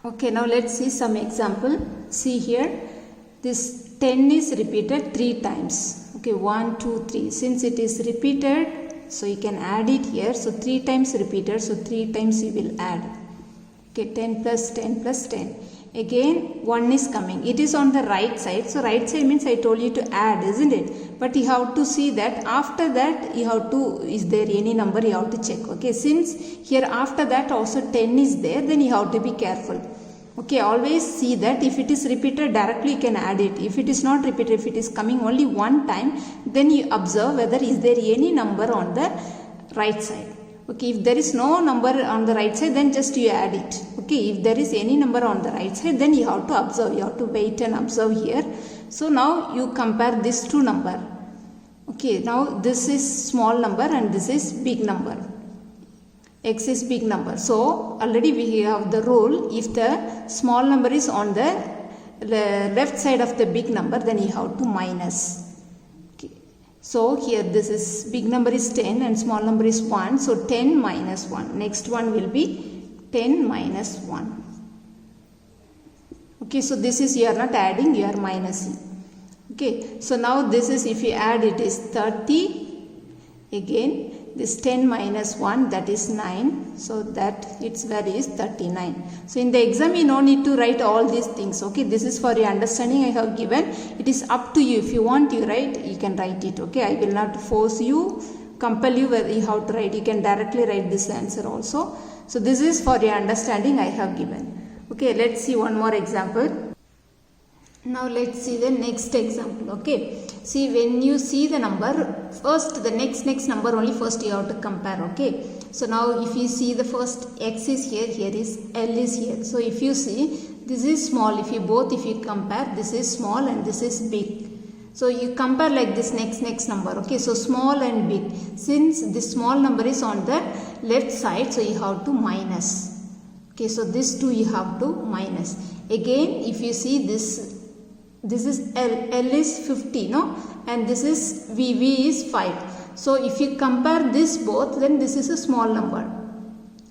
Okay, now let's see some example. See here, this 10 is repeated 3 times. Okay, 1, 2, 3. Since it is repeated, so you can add it here. So 3 times repeated, so 3 times you will add. Okay, 10 plus 10 plus 10. Again 1 is coming. It is on the right side. So right side means I told you to add, isn't it? But you have to see that after that you have to, is there any number you have to check. Okay, since here after that also 10 is there, then you have to be careful. Okay, always see that if it is repeated directly you can add it. If it is not repeated, if it is coming only one time, then you observe whether is there any number on the right side. Okay, if there is no number on the right side, then just you add it. Okay, if there is any number on the right side, then you have to observe. You have to wait and observe here. So now you compare these two number. Okay, now this is small number and this is big number. X is big number. So already we have the rule, if the small number is on the left side of the big number, then you have to minus. Okay. So here this is big number is 10 and small number is 1. So 10 minus 1. Next one will be 10 minus 1. Okay, so this is you are not adding, you are minusing. Okay, so now this is, if you add it is 30. Again this 10 minus 1, that is 9. So that its value is 39. So in the exam you no need to write all these things. Okay, this is for your understanding I have given. It is up to you. If you want you write, you can write it. Okay, I will not force you, compel you whether you have to write. You can directly write this answer also. So this is for your understanding I have given. Okay, let's see one more example. Now let's see the next example. Okay, see when you see the number, first the next number only first you have to compare. Okay, so now if you see the first X is here, here is L is here. So if you see this is small, if you compare, this is small and this is big. So you compare like this next number. Okay, so small and big. Since this small number is on the left side, so you have to minus. Okay, so this two you have to minus. Again if you see this is L is 50, no, and this is V is 5. So if you compare this both, then this is a small number.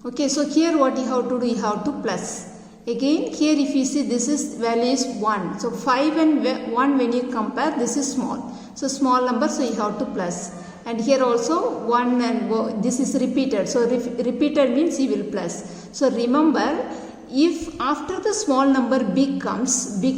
Okay, so here what you have to do, you have to plus. Again here if you see this is value is 1. So 5 and 1 when you compare, this is small. So small number, so you have to plus. And here also 1 and this is repeated. So repeated means you will plus. So remember, if after the small number big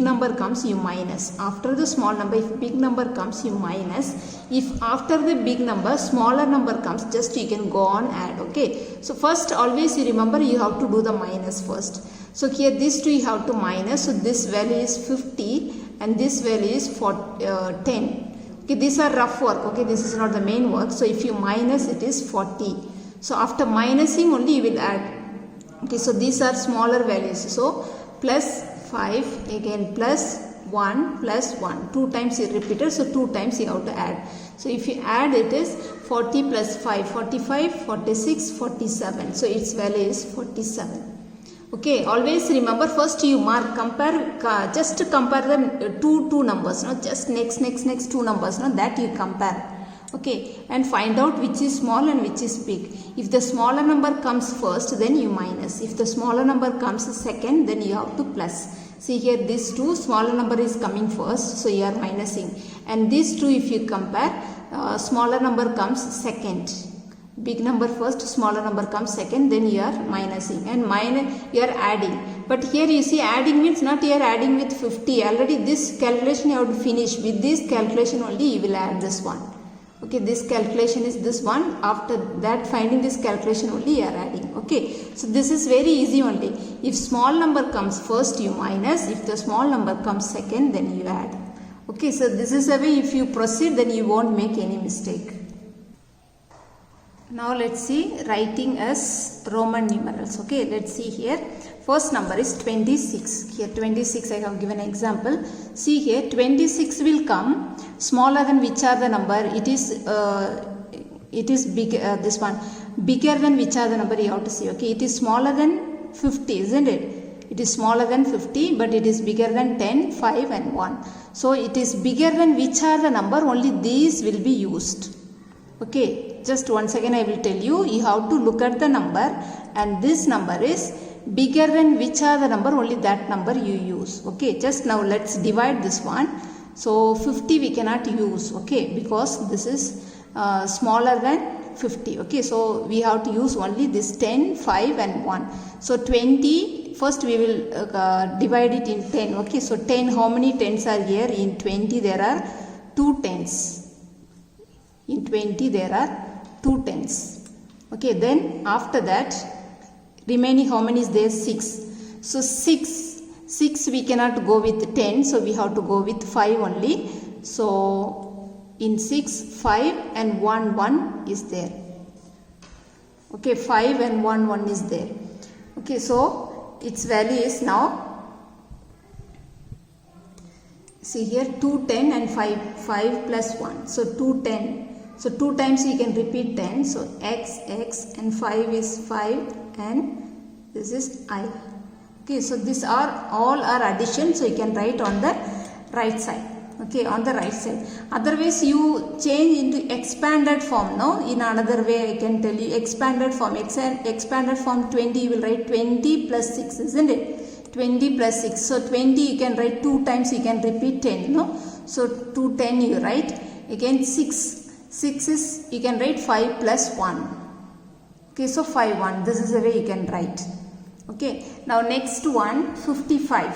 number comes, you minus. After the small number, if big number comes, you minus. If after the big number, smaller number comes, just you can go on add. Okay, so first always you remember you have to do the minus first. So here this two you have to minus. So this value is 50 and this value is 10. Okay, these are rough work. Okay, this is not the main work. So if you minus, it is 40. So after minusing only you will add. Okay, so these are smaller values. So plus 5, again plus 1 plus 1. 2 times you repeated, so 2 times you have to add. So if you add, it is 40 plus 5, 45, 46, 47. So its value is 47. Okay, always remember first you mark, compare, just compare the two numbers, no, just next 2 numbers, no, that you compare. Okay, and find out which is small and which is big. If the smaller number comes first, then you minus. If the smaller number comes second, then you have to plus. See here, this two smaller number is coming first, so you are minusing. And these two, if you compare, smaller number comes second. Big number first, smaller number comes second, then you are minusing. And you are adding. But here you see adding means not you are adding with 50. Already this calculation you have to finish. With this calculation only you will add this one. Okay, this calculation is this one. After that, finding this calculation only you are adding. Okay, so this is very easy only. If small number comes first, you minus. If the small number comes second, then you add. Okay, so this is the way if you proceed, then you won't make any mistake. Now let's see writing as Roman numerals. Okay, let's see here. First number is 26. Here 26 I have given an example. See here 26 will come smaller than which are the number. It is big, this one bigger than which are the number you have to see. Okay, it is smaller than 50, isn't it? It is smaller than 50, but it is bigger than 10, 5 and 1. So it is bigger than which are the number, only these will be used. Okay, just once again I will tell you, you have to look at the number and this number is bigger than which are the number, only that number you use. Okay, just now let's divide this one. So 50 we cannot use, okay, because this is smaller than 50. Okay, so we have to use only this 10, 5 and 1. So 20, first we will divide it in 10. Okay, so 10, how many tens are here? In 20 there are 2 tens. In 20 there are 2 tens. Okay, then after that remaining how many is there? 6. So 6 we cannot go with 10, so we have to go with 5 only. So in 6, 5 and 1 is there. Okay, 5 and 1 is there. Okay, so its value is now, see here 2, 10 and 5 plus 1. So 2, 10. So 2 times you can repeat 10. So x and 5 is 5 and this is I. Okay, so these are all are addition, so you can write on the right side. Okay, on the right side. Otherwise you change into expanded form. No, in another way I can tell you expanded form. Expanded form 20 you will write 20 plus 6, isn't it? 20 plus 6. So 20 you can write 2 times, you can repeat 10. No, so 2 10 you write. Again 6 is you can write 5 plus 1. Okay, so 5 1. This is the way you can write. Okay, now next one 55.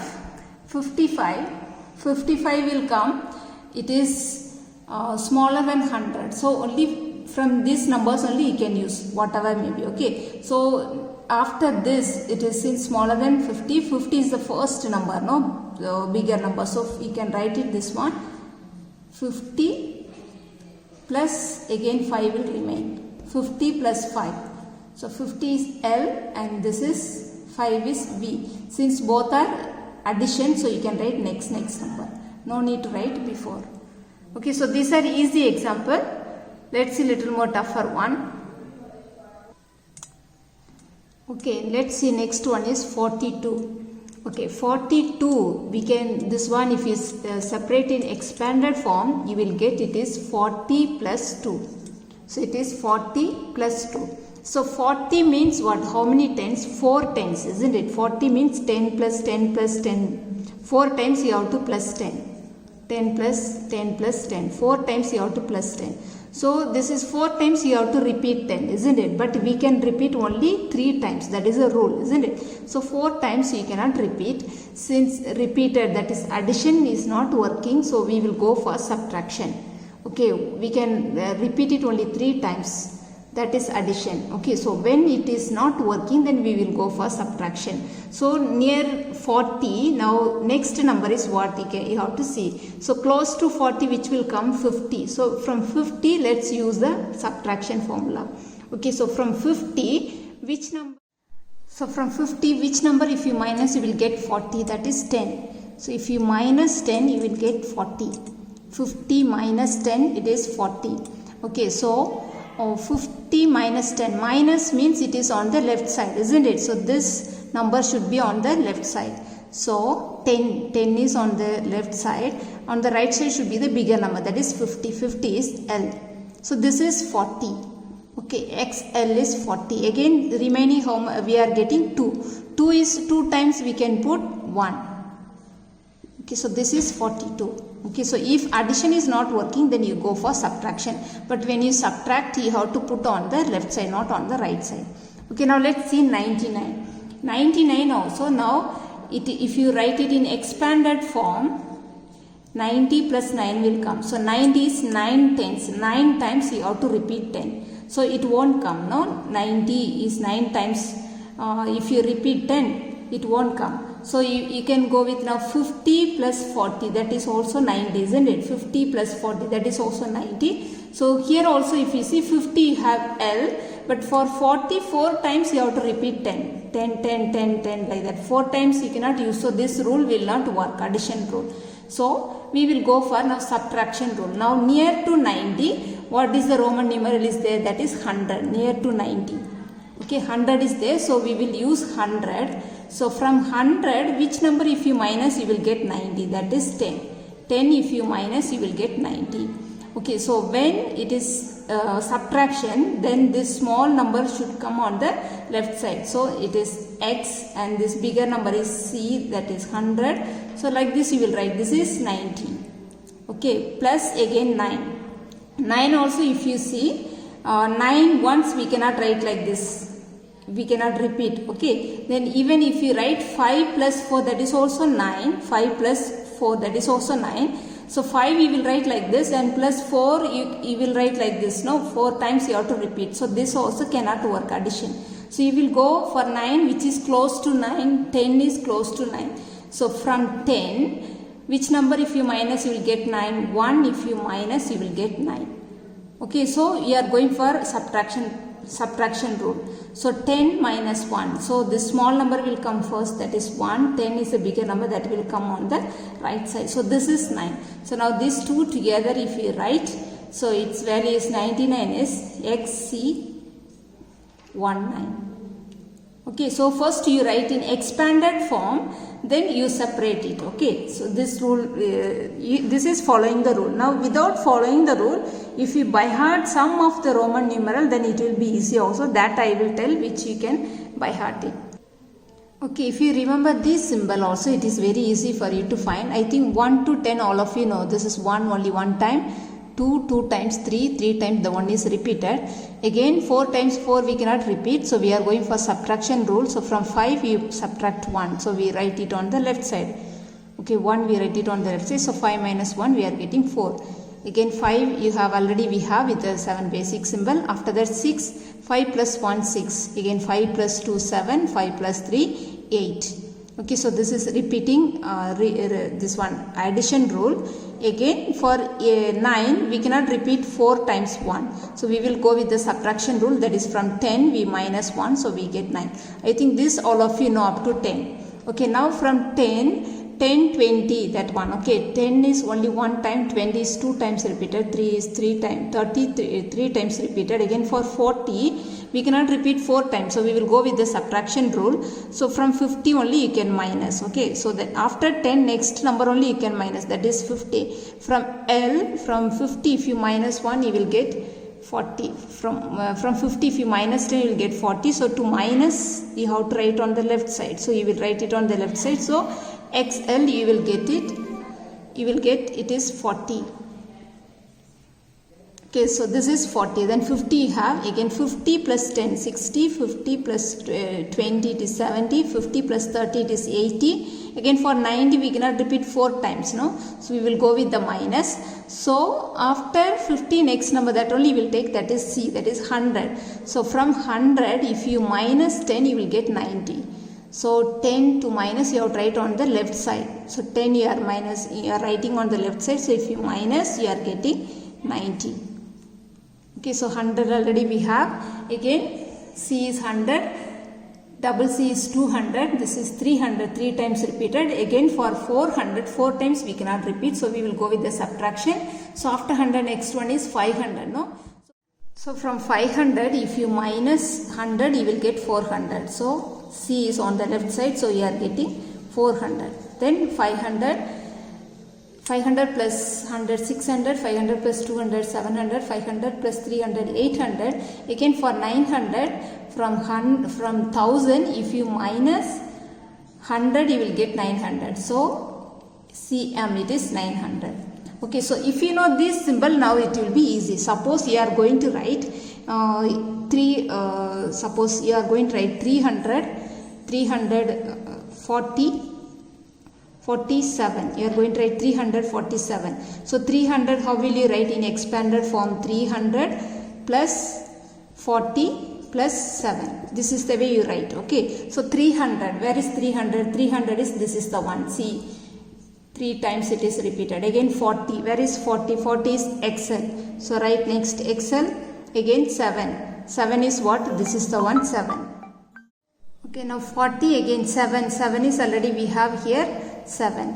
55 will come, it is smaller than 100. So only from these numbers only you can use whatever may be. Okay, so after this it is since smaller than 50. 50 is the first number, no, the bigger number. So you can write it this one 50 plus again 5 will remain. 50 plus 5. So 50 is L and this is 5 is V. Since both are addition, so you can write next number. No need to write before. Okay, so these are easy example. Let's see little more tougher one. Okay, let's see next one is 42. Okay, 42 we can, this one if you separate in expanded form you will get it is 40 plus 2. So it is 40 plus 2. So 40 means what? How many tens? 4 tens, isn't it? 40 means 10 plus 10 plus 10. 4 times you have to plus 10. 10 plus 10 plus 10. 4 times you have to plus 10. So this is 4 times you have to repeat 10, isn't it? But we can repeat only 3 times. That is a rule, isn't it? So 4 times you cannot repeat. Since repeated, that is addition is not working, so we will go for subtraction. Okay, we can repeat it only 3 times. That is addition. Okay, so when it is not working, then we will go for subtraction. So near 40, now next number is what you have to see. So close to 40, which will come 50. So from 50, let's use the subtraction formula. Okay, so from 50, which number? So from 50, which number if you minus, you will get 40, that is 10. So if you minus 10, you will get 40. 50 minus 10, it is 40. Okay, so 50 minus 10. Minus means it is on the left side, isn't it? So this number should be on the left side. So 10 is on the left side. On the right side should be the bigger number, that is 50. 50 is L. So this is 40. Okay, XL is 40. Again the remaining home we are getting 2. 2 is 2 times we can put 1. Okay, so this is 42. Okay, so if addition is not working, then you go for subtraction. But when you subtract, you have to put on the left side, not on the right side. Okay, now let's see 99. 99 also, now if you write it in expanded form, 90 plus 9 will come. So 90 is 9 tens. 9 times you have to repeat 10. So it won't come, no? 90 is 9 times. If you repeat 10, it won't come. So you can go with now 50 plus 40, that is also 90, isn't it? 50 plus 40, that is also 90. So here also if you see 50 you have L, but for 40 4 times you have to repeat 10. 10, 10, 10, 10 like that. 4 times you cannot use, so this rule will not work, addition rule. So we will go for now subtraction rule. Now near to 90, what is the Roman numeral is there? That is 100, near to 90. Okay, 100 is there, so we will use 100. So from 100, which number if you minus, you will get 90, that is 10. 10 if you minus, you will get 90. Okay, so when it is subtraction, then this small number should come on the left side. So it is x and this bigger number is c, that is 100. So like this you will write, this is 90. Okay, plus again 9. 9 also if you see, 9 once we cannot write like this. We cannot repeat. Okay, then even if you write 5 plus 4, that is also 9. 5 plus 4, that is also 9. So 5 you will write like this, and plus 4 you will write like this. No, 4 times you have to repeat. So this also cannot work, addition. So you will go for 9 which is close to 9, 10 is close to 9. So from 10, which number if you minus you will get 9, 1 if you minus you will get 9. Okay, so you are going for subtraction rule. So 10 minus 1. So this small number will come first, that is 1. 10 is a bigger number, that will come on the right side. So this is 9. So now these two together if you write, so its value is 99 is XC19. Okay, so first you write in expanded form, then you separate it. Okay, so this rule, this is following the rule. Now without following the rule, if you by heart sum of the Roman numeral, then it will be easy also. That I will tell, which you can by heart it. Okay, if you remember this symbol also, it is very easy for you to find. I think 1 to 10 all of you know. This is 1 only one time. 2, 2 times 3, 3 times the 1 is repeated. Again 4 times 4 we cannot repeat, so we are going for subtraction rule. So from 5 we subtract 1, so we write it on the left side. Okay, 1 we write it on the left side, so 5 minus 1 we are getting 4. Again 5 you have already, we have with the 7 basic symbol. After that 6, 5 plus 1 6, again 5 plus 2 7, 5 plus 3 8. Okay, so this is repeating this one addition rule. Again for 9 we cannot repeat 4 times 1, so we will go with the subtraction rule, that is from 10 we minus 1, so we get 9. I think this all of you know up to 10. Okay, now from 10, 20, that one. Okay, 10 is only one time, 20 is 2 times repeated, 3 is 3 times, 30 3 times repeated. Again for 40 we cannot repeat 4 times, so we will go with the subtraction rule. So from 50 only you can minus. Okay, so that after 10 next number only you can minus, that is 50. From 50 if you minus 1 you will get 40. From 50 if you minus 10 you will get 40. So to minus you have to write on the left side, so you will write it on the left side. So XL you will get it is 40. Okay, so this is 40. Then 50 you have, again 50 plus 10 60, 50 plus 20 it is 70, 50 plus 30 it is 80. Again for 90 we cannot repeat 4 times, no, so we will go with the minus. So after 50 next number, that only will take, that is C, that is 100. So from 100 if you minus 10 you will get 90. So 10 to minus you have to write on the left side. So 10 you are writing on the left side. So if you minus you are getting 90. Okay, so 100 already we have. Again C is 100, double C is 200, this is 300, 3 times repeated. Again for 400, 4 times we cannot repeat, so we will go with the subtraction. So after 100 next one is 500, no? So from 500 if you minus 100 you will get 400. So C is on the left side, so you are getting 400. Then 500 plus 100 600, 500 plus 200 700, 500 plus 300 800. Again for 900, from 1000 if you minus 100 you will get 900. So CM it is 900. Okay, so if you know this symbol now it will be easy. Suppose you are going to write 347. You are going to write 347. So 300 how will you write in expanded form? 300 plus 40 plus 7. This is the way you write. Okay, so 300, where is 300? 300 is, this is the one. See, 3 times it is repeated. Again 40, where is 40? 40 is XL. So write next XL. Again 7. 7 is what? This is the one, 7. Okay, now 40, again 7. 7 is already we have here 7.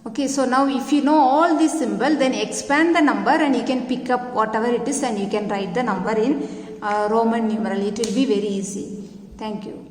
Okay, so now if you know all this symbol, then expand the number and you can pick up whatever it is and you can write the number in Roman numeral. It will be very easy. Thank you.